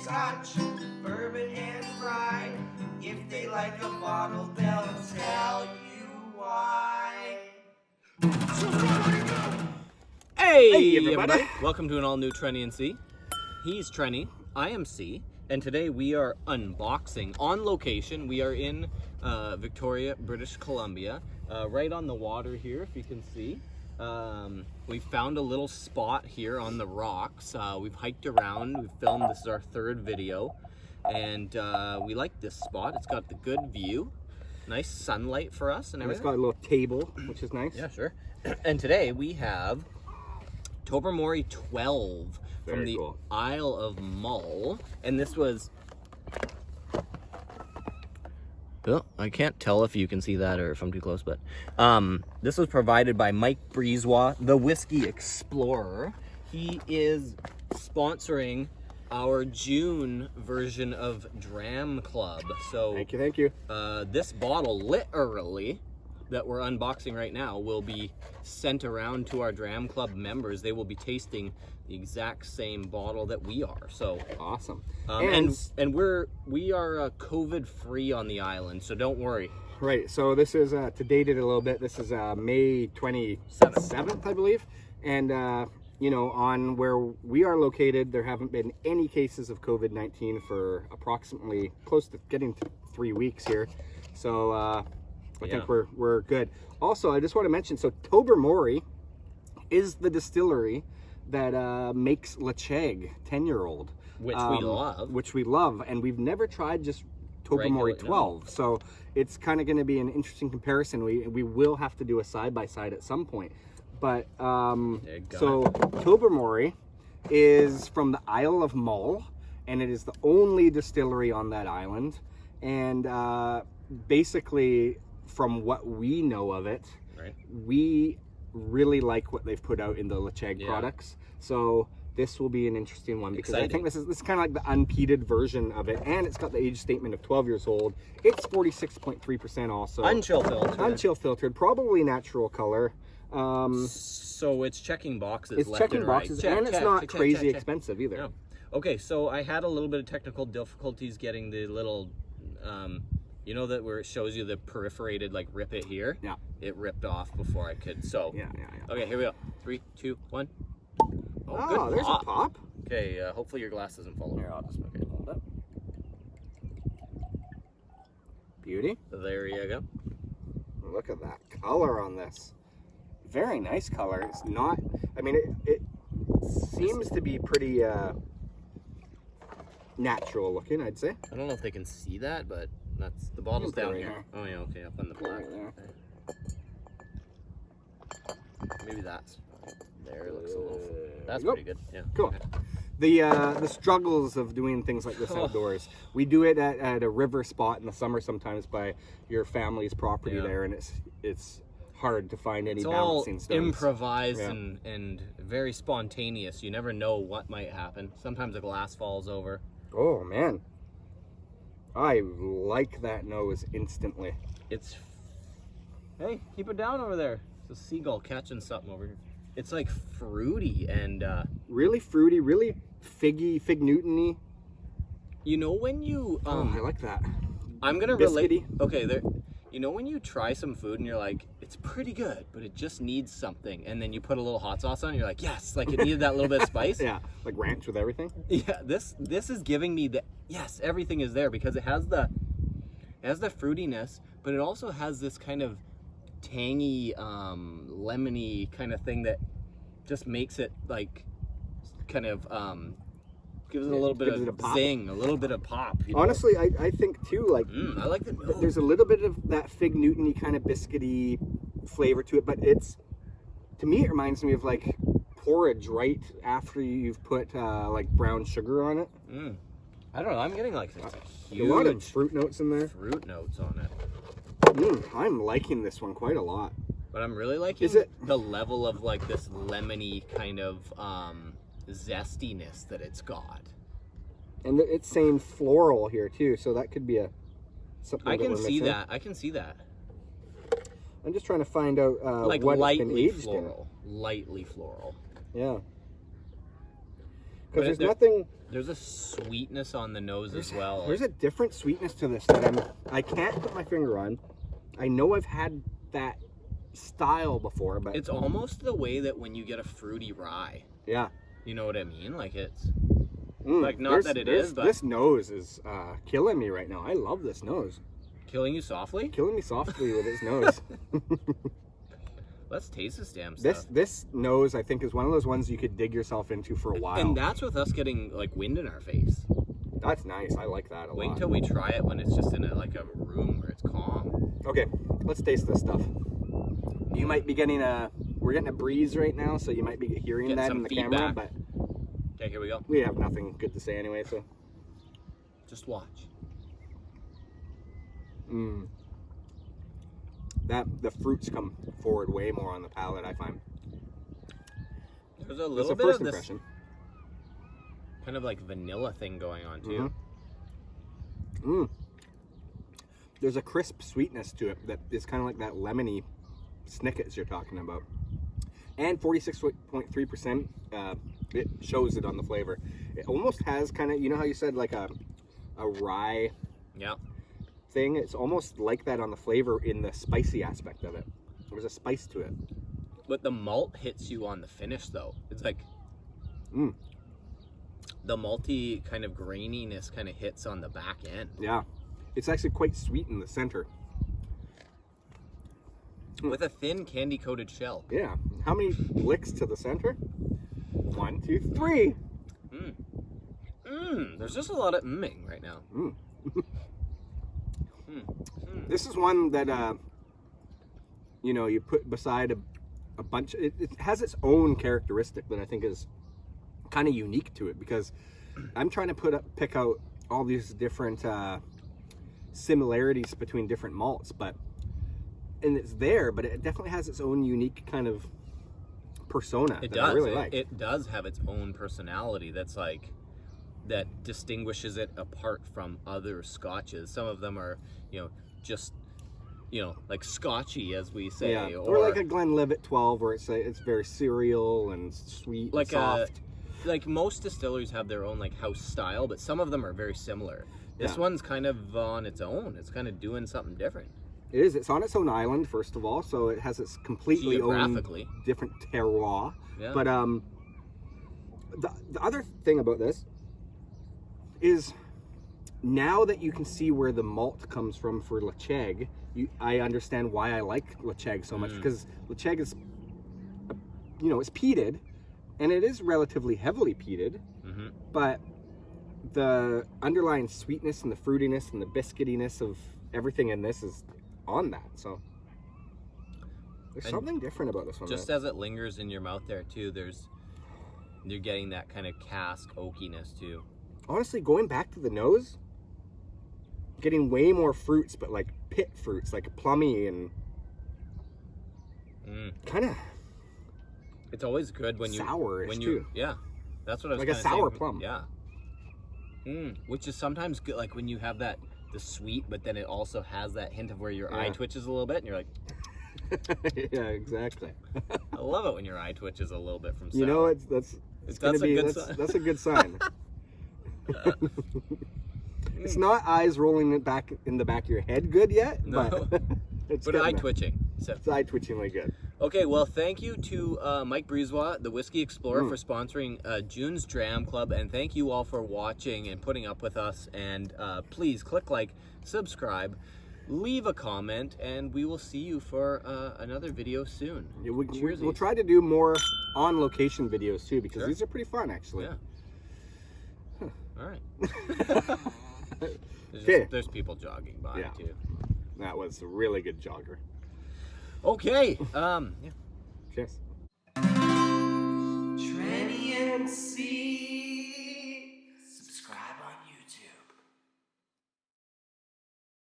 Scotch, bourbon and rye. If they like a bottle, they'll tell you why. Hey everybody! Welcome to an all-new Trenny and C. He's Trenny, I am C, and today we are unboxing on location. We are in Victoria, British Columbia, right on the water here, if you can see. We found a little spot here on the rocks. We've hiked around, we've filmed, this is our third video, and we like this spot. It's got the good view, nice sunlight for us and everything. It's got a little table, which is nice. Yeah, sure. And today we have Tobermory 12 from the Isle of Mull, and this was, oh, I can't tell if you can see that or if I'm too close, but this was provided by Mike Breezewa, the Whiskey Explorer. He is sponsoring our June version of Dram Club. So thank you. This bottle literally that we're unboxing right now will be sent around to our Dram Club members. They will be tasting the exact same bottle that we are. So awesome. And we are COVID free on the island, so don't worry. Right. So this is to date it a little bit. This is May 27th, I believe, and you know, on where we are located, there haven't been any cases of COVID-19 for approximately close to getting to 3 weeks here. So I think we're good. Also, I just want to mention, so Tobermory is the distillery that makes Lecheg 10-year-old. Which we love. Which we love, and we've never tried just Tobermory 12. No. So it's kind of going to be an interesting comparison. We will have to do a side-by-side at some point. But, so Tobermory is from the Isle of Mull, and it is the only distillery on that island. And basically, from what we know of it, we really like what they've put out in the Lecheg products. So this will be an interesting one because I think this is kind of like the unpeated version of it, and it's got the age statement of 12 years old. It's 46.3% also. Unchill filtered. Unchill filtered, probably natural color. So it's checking boxes. It's checking boxes, and it's not crazy expensive either. No. Okay, so I had a little bit of technical difficulties getting the little, you know that where it shows you the perforated like rip it here? Yeah. It ripped off before I could. So yeah. Okay, here we go. 3, 2, 1. Oh, good there's a pop. Okay, hopefully your glass doesn't fall over. Here, I'll just hold up. Beauty. There you go. Look at that color on this. Very nice color. It's not, I mean, it seems to be pretty natural looking, I'd say. I don't know if they can see that, but that's the bottle's down here. Oh yeah, okay, up on the black. Maybe that's there. It looks a little. That's pretty good. Yeah. Cool. Okay. The struggles of doing things like this outdoors. We do it at a river spot in the summer sometimes by your family's property there, and it's hard to find any balancing stones. Improvised and very spontaneous. You never know what might happen. Sometimes a glass falls over. Oh man, I like that nose instantly. It's, hey, keep it down over there. It's a seagull catching something over here. It's like fruity and really fruity, really figgy, fig Newton-y. You know when you I like that. I'm gonna relate. Okay, there. You know when you try some food and you're like, it's pretty good, but it just needs something, and then you put a little hot sauce on it, you're like, yes, like it needed that little bit of spice. Yeah, like ranch with everything. Yeah, this is giving me the, yes, everything is there because it has the fruitiness, but it also has this kind of tangy, lemony kind of thing that just makes it like kind of gives it a little bit of zing, a little bit of pop. You know? Honestly, I think too, like, I like the nose. There's a little bit of that fig Newton-y kind of biscuity flavor to it, but to me, it reminds me of like porridge right after you've put like brown sugar on it. I don't know, I'm getting like a lot of fruit notes in there. Fruit notes on it. I'm liking this one quite a lot. But I'm really liking the level of like this lemony kind of zestiness that it's got. And it's saying floral here too, so that could be something. I can see that. I'm just trying to find out like what lightly it's been aged floral. Lightly floral. Yeah. Because there's nothing. There's a sweetness on the nose as well. There's a different sweetness to this that I can't put my finger on. I know I've had that style before, but it's almost the way that when you get a fruity rye. Yeah. You know what I mean? Like it's like not that it is, but this nose is killing me right now. I love this nose. Killing you softly? Killing me softly with its nose. Let's taste this damn stuff. This nose, I think, is one of those ones you could dig yourself into for a while. And that's with us getting like wind in our face. That's nice. I like that a lot. Wait until we try it when it's just in like a room where it's calm. Okay, let's taste this stuff. You might be getting we're getting a breeze right now, so you might be hearing that in the camera, but okay, here we go. We have nothing good to say anyway, so just watch. The fruits come forward way more on the palate, I find. There's a little bit of this kind of like vanilla thing going on too. There's a crisp sweetness to it that is kind of like that lemony Snickets you're talking about. And 46.3%, it shows it on the flavor. It almost has kind of, you know how you said like a rye thing? It's almost like that on the flavor in the spicy aspect of it. There's a spice to it. But the malt hits you on the finish though. It's like the malty kind of graininess kind of hits on the back end. Yeah. It's actually quite sweet in the center. With a thin candy-coated shell. Yeah. How many licks to the center? 1, 2, 3. There's just a lot of mming right now. This is one that, you know, you put beside a bunch. It has its own characteristic that I think is kind of unique to it, because I'm trying to pick out all these different similarities between different malts, and it's there, but it definitely has its own unique kind of persona. It that does. I really like. It does have its own personality that's like that distinguishes it apart from other scotches. Some of them are, you know, just, you know, like scotchy, as we say, or like a Glenlivet 12, where it's very cereal and sweet, like and soft. Like most distilleries have their own like house style, but some of them are very similar. This one's kind of on its own. It's kind of doing something different. It is. It's on its own island, first of all, so it has its completely own different terroir. Yeah. But the other thing about this is, now that you can see where the malt comes from for Lecheg, I understand why I like Lecheg so much, because Lecheg is, you know, it's peated, and it is relatively heavily peated, but the underlying sweetness and the fruitiness and the biscuitiness of everything in this is on that. So there's something different about this one. Just as it lingers in your mouth there too, you're getting that kind of cask oakiness too. Honestly, going back to the nose, getting way more fruits, but like pit fruits, like plummy and kind of. It's always good when you sourish too. Yeah, that's what I was like a sour saying. plum. Yeah. Which is sometimes good, like when you have the sweet, but then it also has that hint of where your eye twitches a little bit, and you're like, yeah, exactly. I love it when your eye twitches a little bit from sour. You know, that's a good sign. It's not eyes rolling back in the back of your head good yet, but it's eye twitching. So. It's eye twitchingly good. Okay, well, thank you to Mike Brizois, the Whiskey Explorer, for sponsoring June's Dram Club, and thank you all for watching and putting up with us. And please click like, subscribe, leave a comment, and we will see you for another video soon. Yeah, we'll try to do more on-location videos too, because these are pretty fun, actually. Yeah. All right. There's people jogging by too. That was a really good jogger. Okay. Cheers. Trenny and C.